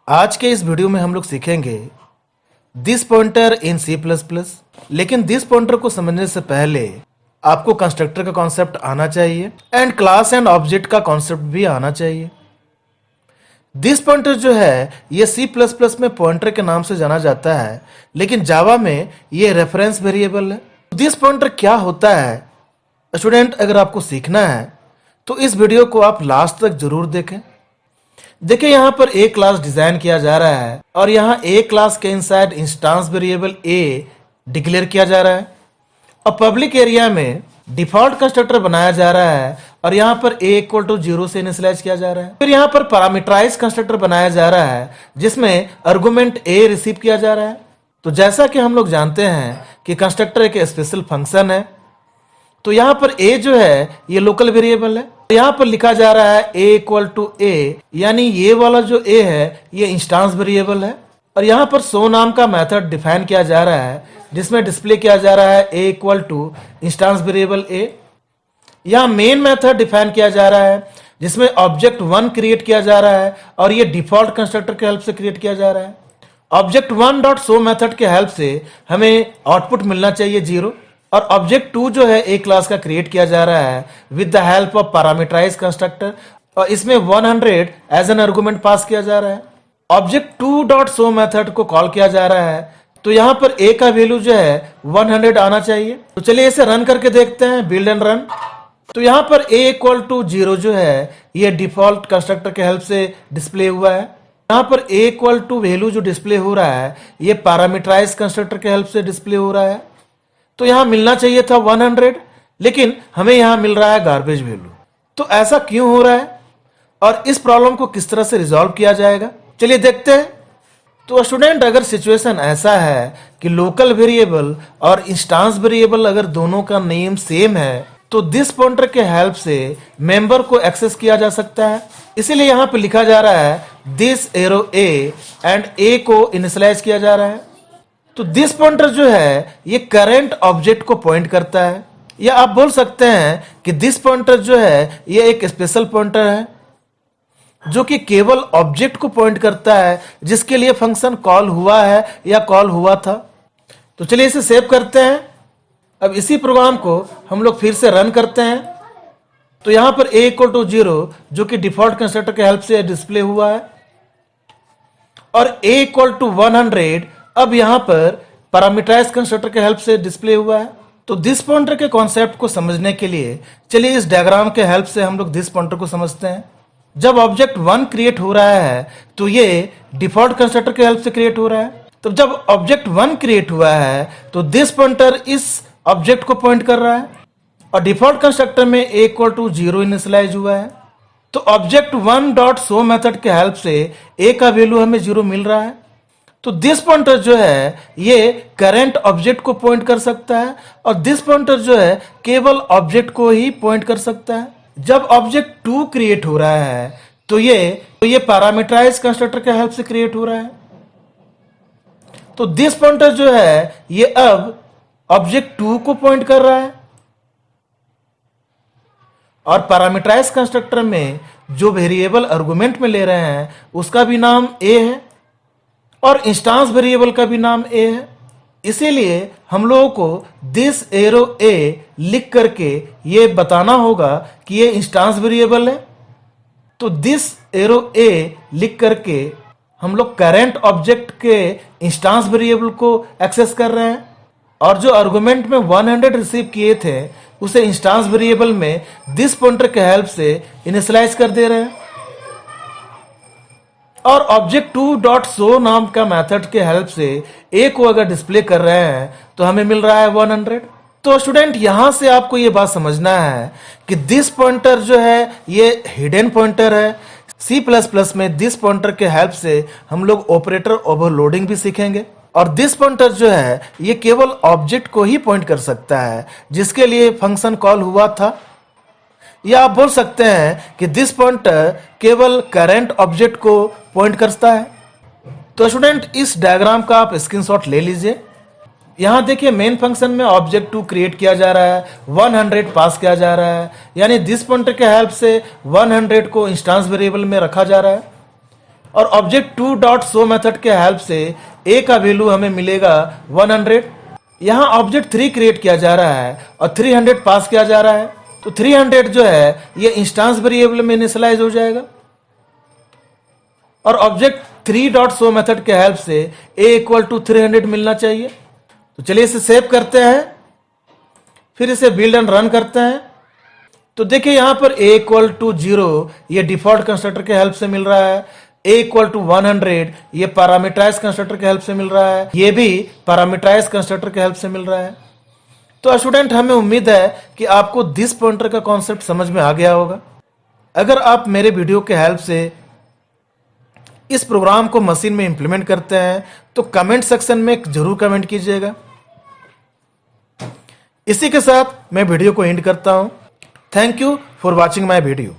आज के इस वीडियो में हम लोग सीखेंगे this pointer in C plus plus. लेकिन दिस पॉइंटर को समझने से पहले आपको कंस्ट्रक्टर का कॉन्सेप्ट आना चाहिए एंड क्लास एंड ऑब्जेक्ट का कॉन्सेप्ट भी आना चाहिए। दिस पॉइंटर जो है ये सी प्लस प्लस में पॉइंटर के नाम से जाना जाता है, लेकिन जावा में ये रेफरेंस वेरिएबल है। दिस पॉइंटर क्या होता है स्टूडेंट, अगर आपको सीखना है तो इस वीडियो को आप लास्ट तक जरूर देखें। देखिए यहाँ पर ए क्लास डिजाइन किया जा रहा है और यहाँ ए क्लास के इनसाइड इंस्टेंस वेरिएबल ए डिक्लेयर किया जा रहा है और पब्लिक एरिया में डिफॉल्ट कंस्ट्रक्टर बनाया जा रहा है और यहाँ पर ए इक्वल टू 0 से इनिशियलाइज किया जा रहा है। फिर यहाँ पर पैरामीटराइज कंस्ट्रक्टर बनाया जा रहा है जिसमें आर्गुमेंट ए रिसीव किया जा रहा है। तो जैसा कि हम लोग जानते हैं कि कंस्ट्रक्टर एक स्पेशल फंक्शन है, तो यहाँ पर a जो है ये लोकल वेरिएबल है। यहाँ पर लिखा जा रहा है a इक्वल टू a, यानी ये वाला जो a है ये इंस्टेंस वेरिएबल है। और यहाँ पर शो नाम का मेथड डिफाइन किया जा रहा है जिसमें डिस्प्ले किया जा रहा है a equal to instance variable a। यहाँ मेन मेथड डिफाइन किया जा रहा है जिसमें ऑब्जेक्ट 1 क्रिएट किया जा रहा है और ये डिफॉल्ट कंस्ट्रक्टर के हेल्प से क्रिएट किया जा रहा है। ऑब्जेक्ट 1 डॉट शो मेथड के हेल्प से हमें आउटपुट मिलना चाहिए 0 और ऑब्जेक्ट 2 जो है ए क्लास का क्रिएट किया जा रहा है with the help of parameterise constructor और इसमें 100 एज एन आर्गुमेंट पास किया जा रहा है। ऑब्जेक्ट 2 डॉट शो मेथड को कॉल किया जा रहा है, तो यहाँ पर ए का वैल्यू जो है 100 आना चाहिए। तो चलिए इसे रन करके देखते हैं, बिल्ड एंड रन। तो यहाँ पर a इक्वल टू 0 जो है ये डिफॉल्ट कंस्ट्रक्टर के हेल्प से डिस्प्ले हुआ है। यहाँ पर a इक्वल टू वैल्यू जो डिस्प्ले हो रहा है ये पैरामीटराइज कंस्ट्रक्टर के हेल्प से डिस्प्ले हो रहा है। तो यहाँ मिलना चाहिए था 100, लेकिन हमें यहाँ मिल रहा है गार्बेज वैल्यू। तो ऐसा क्यों हो रहा है और इस प्रॉब्लम को किस तरह से रिजॉल्व किया जाएगा, चलिए देखते हैं। तो स्टूडेंट, अगर सिचुएशन ऐसा है कि लोकल वेरिएबल और इंस्टेंस वेरिएबल अगर दोनों का नेम सेम है तो दिस पॉइंटर के हेल्प से मेंबर को एक्सेस किया जा सकता है। इसीलिए यहाँ पे लिखा जा रहा है दिस एरो ए एंड ए को इनिशियलाइज किया जा रहा है। तो दिस पॉइंटर जो है ये करंट ऑब्जेक्ट को पॉइंट करता है, या आप बोल सकते हैं कि दिस पॉइंटर जो है ये एक स्पेशल पॉइंटर है जो कि केवल ऑब्जेक्ट को पॉइंट करता है जिसके लिए फंक्शन कॉल हुआ है या कॉल हुआ था। तो चलिए इसे सेव करते हैं। अब इसी प्रोग्राम को हम लोग फिर से रन करते हैं। तो यहां पर a इक्वल टू 0 जो कि डिफॉल्ट कंस्ट्रक्टर के हेल्प से डिस्प्ले हुआ है और a इक्वल टू 100 अब यहां पर पैरामीटराइज कंस्ट्रक्टर के हेल्प से डिस्प्ले हुआ है। तो दिस पॉइंटर के कॉन्सेप्ट को समझने के लिए चलिए इस डायग्राम के हेल्प से हम लोग दिस पॉइंटर को समझते हैं। जब ऑब्जेक्ट 1 क्रिएट हो रहा है तो ये डिफॉल्ट कंस्ट्रक्टर के हेल्प से क्रिएट हो रहा है। तो जब ऑब्जेक्ट 1 क्रिएट हुआ है तो दिस पॉइंटर इस ऑब्जेक्ट को पॉइंट कर रहा है और डिफॉल्ट कंस्ट्रक्टर में a इक्वल टू 0 इनिशियलाइज हुआ है। तो ऑब्जेक्ट 1 डॉट शो मेथड के हेल्प से a का वैल्यू हमें 0 मिल रहा है। तो दिस पॉइंटर जो है ये करंट ऑब्जेक्ट को पॉइंट कर सकता है और दिस पॉइंटर जो है केवल ऑब्जेक्ट को ही पॉइंट कर सकता है। जब ऑब्जेक्ट 2 क्रिएट हो रहा है तो ये पैरामीटराइज कंस्ट्रक्टर के हेल्प से क्रिएट हो रहा है। तो दिस पॉइंटर जो है ये अब ऑब्जेक्ट 2 को पॉइंट कर रहा है और पैरामीटराइज कंस्ट्रक्टर में जो वेरिएबल आर्गुमेंट में ले रहे हैं उसका भी नाम a है और इंस्टेंस वेरिएबल का भी नाम a है। इसीलिए हम लोगों को दिस एरो a लिख करके ये बताना होगा कि ये इंस्टेंस वेरिएबल है। तो दिस एरो a लिख करके हम लोग करंट ऑब्जेक्ट के इंस्टेंस वेरिएबल को एक्सेस कर रहे हैं और जो आर्गुमेंट में 100 रिसीव किए थे उसे इंस्टेंस वेरिएबल में दिस पॉइंटर के हेल्प से इनिशियलाइज कर दे रहे हैं और ऑब्जेक्ट 2 डॉट शो नाम का मेथड के हेल्प से a को अगर डिस्प्ले कर रहे हैं तो हमें मिल रहा है 100। तो स्टूडेंट, यहां से आपको ये बात समझना है कि दिस पॉइंटर जो है ये हिडन पॉइंटर है। सी प्लस प्लस में दिस पॉइंटर के हेल्प से हम लोग ऑपरेटर ओवरलोडिंग भी सीखेंगे और दिस पॉइंटर जो है ये केवल ऑब्जेक्ट को ही पॉइंट कर सकता है जिसके लिए फंक्शन कॉल हुआ था, या आप बोल सकते हैं कि दिस पॉइंटर केवल करंट ऑब्जेक्ट को पॉइंट करता है। तो स्टूडेंट, इस डायग्राम का आप स्क्रीनशॉट ले लीजिए। यहाँ देखिए मेन फंक्शन में ऑब्जेक्ट 2 क्रिएट किया जा रहा है, 100 पास किया जा रहा है, यानी दिस पॉइंटर के हेल्प से 100 को इंस्टेंस वेरिएबल में रखा जा रहा है और object to dot show method के हेल्प से ए का वैल्यू हमें मिलेगा 100। यहां ऑब्जेक्ट 3 क्रिएट किया जा रहा है और 300 पास किया जा रहा है, तो 300 जो है ये इंस्टेंस वेरिएबल में इनिशियलाइज हो जाएगा और ऑब्जेक्ट 3 डॉट शो मेथड के हेल्प से a इक्वल टू 300 मिलना चाहिए। तो चलिए इसे सेव करते हैं, फिर इसे बिल्ड एंड रन करते हैं। तो देखिए यहां पर a इक्वल टू 0 ये डिफॉल्ट कंस्ट्रक्टर के हेल्प से मिल रहा है, a इक्वल टू 100 ये पैरामीटराइज कंस्ट्रक्टर के हेल्प से मिल रहा है, ये भी पैरामीटराइज कंस्ट्रक्टर के हेल्प से मिल रहा है। तो स्टूडेंट हमें उम्मीद है कि आपको दिस पॉइंटर का कॉन्सेप्ट समझ में आ गया होगा। अगर आप मेरे वीडियो के हेल्प से इस प्रोग्राम को मशीन में इंप्लीमेंट करते हैं तो कमेंट सेक्शन में जरूर कमेंट कीजिएगा। इसी के साथ मैं वीडियो को एंड करता हूं। Thank you for watching my video.